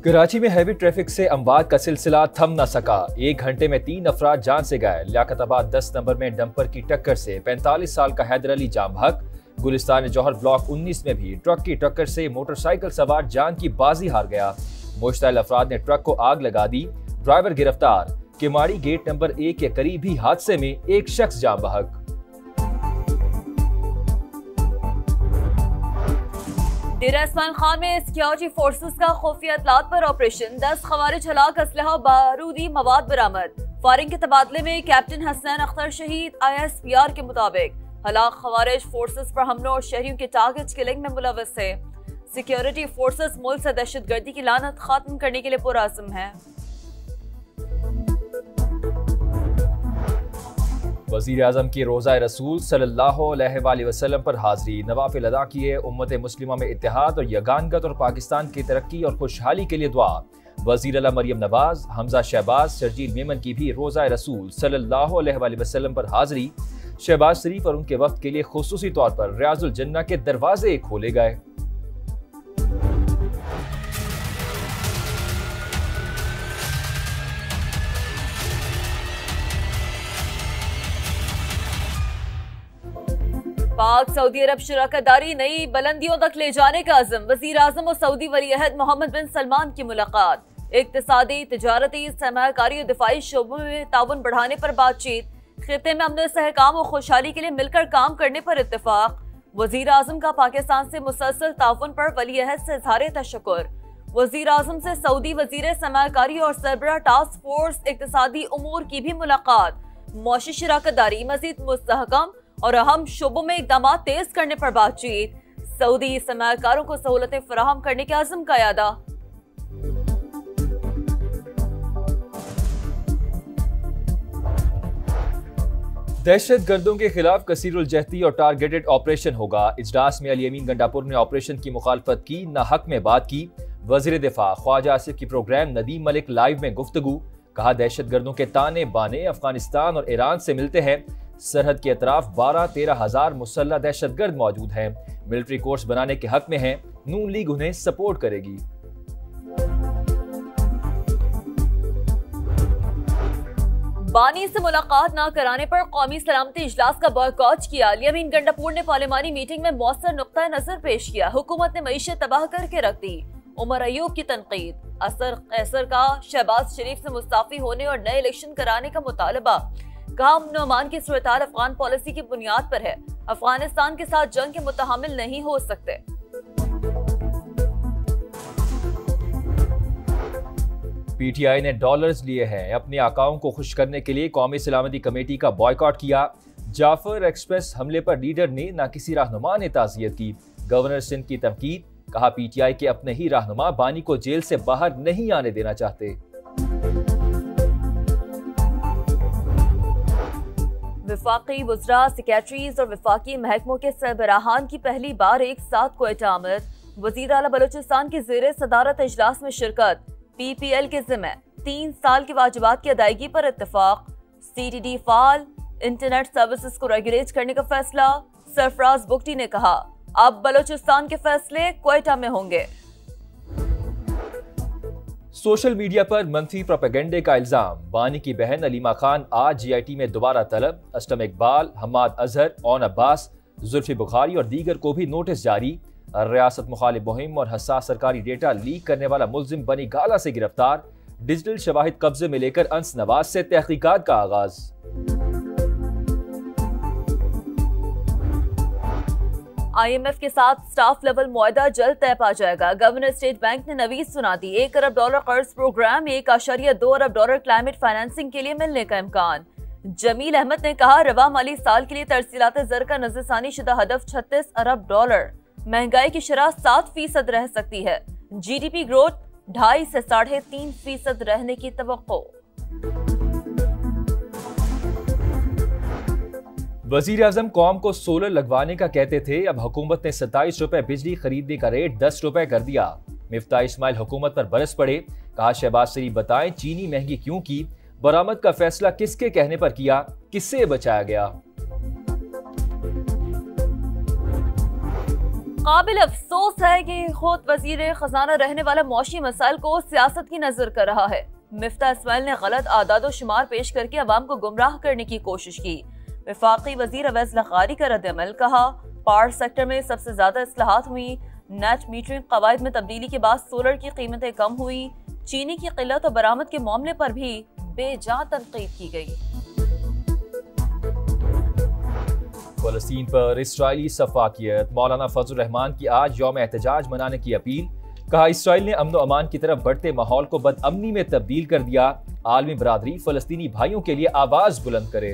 कराची में heavy traffic से अमवात का सिलसिला थम न सका। 1 घंटे में 3 अफराद जान से गए। लियाकताबाद 10 नंबर में डंपर की टक्कर से 45 साल का हैदर अली जाम हक। गुलिस्तान जौहर ब्लॉक 19 में भी ट्रक की टक्कर से मोटरसाइकिल सवार जान की बाजी हार गया। मुश्तइल अफराद ने ट्रक को आग लगा दी। ड्राइवर गिरफ्तार। किमाड़ी गेट नंबर 1 के करीब ही हादसे में एक शख्स जाम बहक। डेरा इस्माइल खान में सिक्योरिटी फोर्सेस का खुफिया इतलात पर ऑपरेशन। 10 खवारिज हलाक, असलहा बारूदी मवाद बरामद। फायरिंग के तबादले में कैप्टन हसनैन अख्तर शहीद। ISPR के मुताबिक हलाक खवारिज फोर्सेस पर हमलों और शहरियों के टारगेट किलिंग में मुलव्वस है। सिक्योरिटी फोर्सेस मुल्क से दहशतगर्दी की लानत खत्म करने के लिए पुरअज़्म है। वज़ीर आज़म की रोज़ा रसूल सल्लल्लाहु अलैहि वसल्लम पर हाज़री। नवाफिल अदा किए। उम्मत मुस्लिमा में इत्तेहाद और यगानगत और पाकिस्तान की तरक्की और खुशहाली के लिए दुआ। वज़ीर आला मरियम नवाज, हमजा शहबाज, शर्जील मेमन की भी रोज़ा रसूल सल्लल्लाहु अलैहि वसल्लम पर हाज़री। शहबाज शरीफ और उनके वक्त के लिए खुसूसी तौर पर रियाजुल जन्ना के दरवाजे खोले गए। पाक सऊदी अरब शराकतदारी नई बुलंदियों तक ले जाने का अज़म। वज़ीर आज़म और सऊदी वलीअहद मोहम्मद बिन सलमान की मुलाकात। इक्तिसादी, तिजारती, सरमायाकारी और दिफाई शोबों में ताउन बढ़ाने पर बातचीत। खित्ते में अमन, इस्तेहकाम और खुशहाली के लिए मिलकर काम करने पर इत्तेफाक। वज़ीर आज़म का पाकिस्तान से मुसलसल ताउन पर वलीअहद से इज़हार तशक्कुर। वज़ीर आज़म से सऊदी वज़ीर सरमायाकारी और सरबराह टास्क फोर्स इक्तिसादी उमूर की भी मुलाकात। मौशी शराकतदारी मज़ीद मुस्तहकम और अहम शोबों में इक़दाम तेज करने पर बातचीत। सऊदी सरमायाकारों को सहूलतें फराहम करने के अज़्म का यादा। दहशत गर्दों के खिलाफ कसीरुल जहती और टारगेटेड ऑपरेशन होगा। इजलास में अली अमीन गंडापुर ने ऑपरेशन की मुखालफत की, न हक में बात की। वज़ीर दिफा ख्वाजा आसिफ की प्रोग्राम नदीम मलिक लाइव में गुफ्तगू। कहा, दहशत गर्दों के ताने बाने अफगानिस्तान और ईरान से मिलते हैं। सरहद के अतराफ 12-13 हजार मुसल्लह दहशतगर्द मौजूद हैं। मिलिट्री कोर्स बनाने के हक में हैं। नून लीग उन्हें सपोर्ट करेगी। बानी से मुलाकात न कराने पर कौमी सलामती इजलास का बॉयकॉट किया। अली अमीन गंडापुर ने पार्लिमानी मीटिंग में मौसर नुक्ता नजर पेश किया। हुकूमत ने मईशत तबाह करके रख दी। उमर अयूब की तनकीद। असर कैसर का शहबाज शरीफ से मुस्ताफी होने और नए इलेक्शन कराने का मुतालबा। कहा, अमन अमान की सूरत-ए-हाल अफगान पॉलिसी की बुनियाद पर है। अफगानिस्तान के साथ जंग के मुतहम्मिल नहीं हो सकते। PTI ने डॉलर्स लिए हैं। अपने आकाओं को खुश करने के लिए कौमी सलामती कमेटी का बॉयकॉट किया। जाफर एक्सप्रेस हमले पर लीडर ने न किसी रहनुमा ने ताज़ियत की। गवर्नर सिंध की तनकीद। कहा, PTI के अपने ही रहनुमा बानी को जेल से बाहर नहीं आने देना चाहते। वफाकी वज़रा, सेक्रेटरीज और वफाकी महकमों के सरबराहान की पहली बार एक साथ क्वेटा आमद। वज़ीर आला बलूचिस्तान की ज़ेरे सदारत इजलास में शिरकत। PPL के ज़िम्मे 3 साल के वाजिबात की अदायगी पर इत्तफाक। CTD फाल। इंटरनेट सर्विसेज को रेगुलेट करने का फैसला। सरफराज बुगटी ने कहा, अब बलूचिस्तान के फैसले क्वेटा में होंगे। सोशल मीडिया पर मंफी प्रोपेगेंडे का इल्जाम। बानी की बहन अलीमा खान आज GIT में दोबारा तलब। अस्टम इकबाल, हम्माद अजहर, ओन अब्बास, जुल्फी बुखारी और दीगर को भी नोटिस जारी। रियासत मुखालिफ मुहिम और हसास सरकारी डेटा लीक करने वाला मुल्जिम बनी गाला से गिरफ्तार। डिजिटल शवाहिद कब्जे में लेकर अंस नवाज से तहकीकात का आगाज। IMF के साथ स्टाफ लेवल मुआहदा जल्द तय पा जाएगा। गवर्नर स्टेट बैंक ने नवीज सुना दी। $1 अरब कर्ज प्रोग्राम, $1.2 अरब क्लाइमेट फाइनेंसिंग के लिए मिलने का इम्कान। जमील अहमद ने कहा, रवा माली साल के लिए तरसीलात ज़र का नज़रसानी शुदा हदफ $36 अरब। महंगाई की शरह 7% रह सकती है। GDP ग्रोथ 2.5 से 3.5% रहने की तवक्को। वजीर आजम कौम को सोलर लगवाने का कहते थे, अब हुकूमत ने 27 रुपए बिजली खरीदने का रेट 10 रुपए कर दिया। मिफ्ता इस्माइल हुकूमत पर बरस पड़े। कहा, शहबाज शरीफ बताएं चीनी महंगी क्यों की, बरामद का फैसला किसके कहने पर किया, किससे बचाया गया। काबिल अफसोस है कि खुद वजीर खजाना रहने वाला मौशी मसाइल को सियासत की नजर कर रहा है। मिफ्ता इस्माइल ने गलत आदाद शुमार पेश करके अवाम को गुमराह करने की कोशिश की। वफाकी वजीर अवैस लखारी का रद्द-ए-अमल, कहा पावर सेक्टर में सबसे ज्यादा इस्लाहात हुई। नेट मीटरिंग कवायद में तब्दीली के बाद सोलर की कीमतें कम हुई। चीनी की किल्लत और बरामद के मामले पर भी बेजान तनकीद की गई। फलस्तीन पर इसराइली सफाकियत, मौलाना फजल रहमान की आज यौम एहतजाज मनाने की अपील। कहा इसराइल ने अमन अमान की तरफ बढ़ते माहौल को बदअमनी में तब्दील कर दिया। आलमी बरादरी फलस्तीनी भाइयों के लिए आवाज बुलंद करे।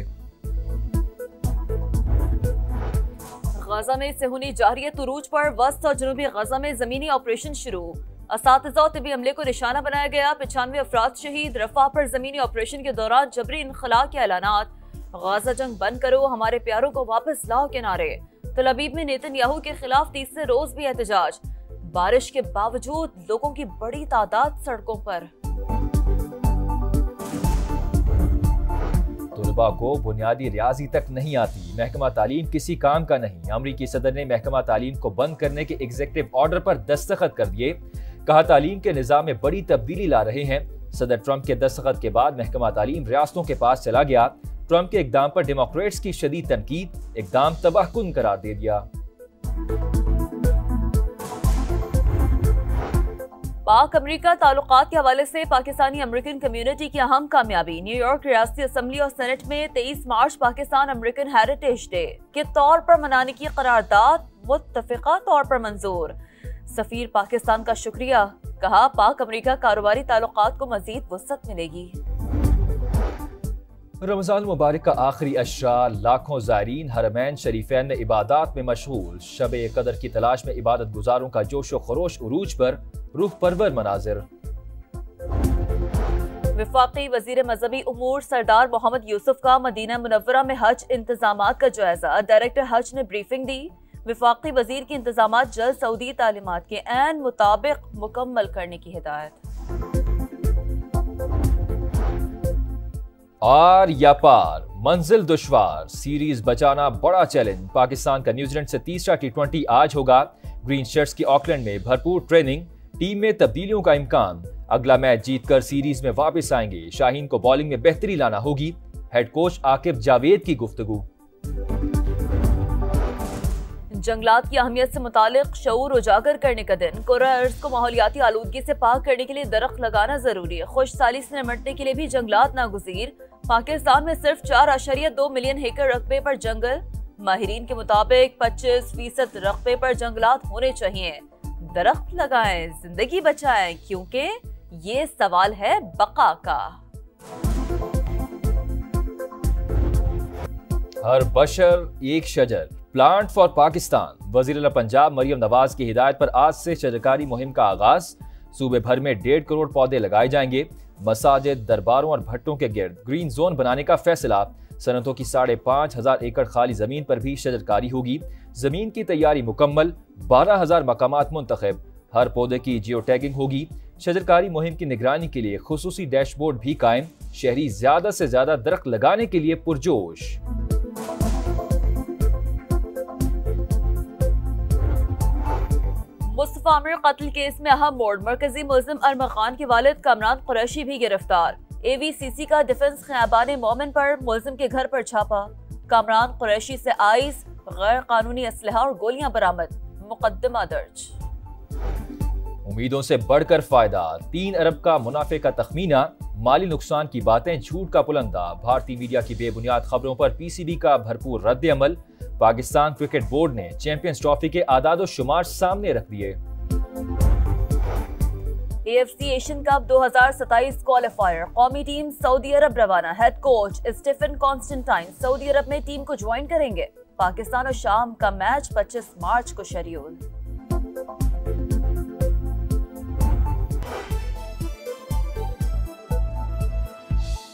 गजा में सेहूनी जारियत उरूज पर वस्त और जनूबी गजा में जमीनी ऑपरेशन शुरू। असातिज़ा और तिबी अमले को निशाना बनाया गया। 95 अफराद शहीद। रफा पर जमीनी ऑपरेशन के दौरान जबरी इनखला के ऐलानात। गाजा जंग बंद करो, हमारे प्यारों को वापस लाओ के नारे। तल अवीव में नेतन्याहू के खिलाफ तीसरे रोज भी एहतजाज। बारिश के बावजूद लोगों की बड़ी तादाद सड़कों पर। तुलबा को बुनियादी रियाजी तक नहीं आती, महकमा तालीम किसी काम का नहीं। अमरीकी सदर ने महकमा तालीम को बंद करने के एग्जीक्यूटिव ऑर्डर पर दस्तखत कर दिए। कहा तालीम के निज़ाम में बड़ी तब्दीली ला रहे हैं। सदर ट्रंप के दस्तखत के बाद महकमा तालीम रियासतों के पास चला गया। ट्रंप के इकदाम पर डेमोक्रेट्स की शदीद तनकीद, इकदाम तबाहकुन करार दे दिया। पाक अमरीका ताल्लुकात के हवाले से पाकिस्तानी अमेरिकन कम्युनिटी की अहम कामयाबी। न्यूयॉर्क रियासती असम्बली और सेनेट में 23 मार्च पाकिस्तान अमेरिकन हेरिटेज डे के तौर पर मनाने की करारदाद मुत्तफिका तौर पर मंजूर। सफीर पाकिस्तान का शुक्रिया, कहा पाक अमरीका कारोबारी ताल्लुकात को मजीद वसअत मिलेगी। रमजान मुबारक का आखिरी अशरा, लाखों ज़ायरीन हरमैन शरीफैन में इबादत में मशगूल। शब-ए कदर की तलाश में इबादत गुजारों का जोश व खरोश उरूज पर, रूह परवर मनाजिर। वफाकी वजीर मजहबी उमूर सरदार मोहम्मद यूसुफ का मदीना मुनव्वरा में हज इंतजामात का जायजा। डायरेक्टर हज ने ब्रीफिंग दी। वफाकी वजीर की इंतजामात जल्द सऊदी तालीमात के ऐन मुताबिक मुकम्मल करने की हिदायत। आर या पार, मंजिल दुश्वार, सीरीज बचाना बड़ा चैलेंज। पाकिस्तान का न्यूजीलैंड से तीसरा T20 आज होगा। ग्रीन शर्ट्स की ऑकलैंड में भरपूर ट्रेनिंग, टीम में तब्दीलियों का इम्कान। अगला मैच जीतकर सीरीज में वापस आएंगे। शाहीन को बॉलिंग में बेहतरी लाना होगी। हेड कोच आकिब जावेद की गुफ्तगू। जंगलात की अहमियत से मुतालिक शऊर उजागर करने का दिन। कोरा अर्ज को माहौलियाती आलूदगी से पाक करने के लिए दरख्त लगाना जरूरी है। खुशसाली से निमटने के लिए भी जंगलात नागुज़ीर। पाकिस्तान में सिर्फ 4.2 मिलियन एकड़ रकबे पर जंगल। माहिरीन के मुताबिक 25% रकबे पर जंगलात होने चाहिए। दरख्त लगाएं, जिंदगी बचाएं, क्योंकि ये सवाल है बका का। हर बशर एक शजर, प्लांट फॉर पाकिस्तान। वज़ीर पंजाब मरियम नवाज की हिदायत पर आज से शजरकारी मुहिम का आगाज। सूबे भर में 1.5 करोड़ पौधे लगाए जाएंगे। मसाजिद, दरबारों और भट्टों के गिर्द ग्रीन जोन बनाने का फैसला। सनतों की 5,500 एकड़ खाली जमीन पर भी शजरकारी होगी। जमीन की तैयारी मुकम्मल। 12,000 मकामात मुंतखब। हर पौधे की जियो टैगिंग होगी। शजरकारी मुहिम की निगरानी के लिए खुसूसी डैशबोर्ड भी कायम। शहरी ज्यादा से ज्यादा दरख्त लगाने के लिए पुरजोश। मुस्तफा आमिर कत्ल केस में अहम मोड़। मरकजी मुल्जिम अरमान खान के वालिद कामरान कुरैशी भी गिरफ्तार। AVCC का डिफेंस खियाबान मोमिन पर मुल्जिम के घर पर छापा। कामरान कुरैशी से आइस, गैर कानूनी असलहा और गोलियां बरामद। मुकदमा दर्ज। उम्मीदों से बढ़कर फायदा, 3 अरब का मुनाफे का तखमीना। माली नुकसान की बातें झूठ का पुलंदा। भारतीय मीडिया की बेबुनियाद खबरों पर PCB का भरपूर रद्द अमल। पाकिस्तान क्रिकेट बोर्ड ने चैंपियंस ट्रॉफी के आदाद शुमार सामने रख दिए। AFC एशियन कप 2027 क्वालिफायर। कौमी टीम सऊदी अरब रवाना। Head coach Stephen Constantine Saudi Arab में टीम को ज्वाइन करेंगे। पाकिस्तान और शाम का मैच 25 मार्च को शेड्यूल।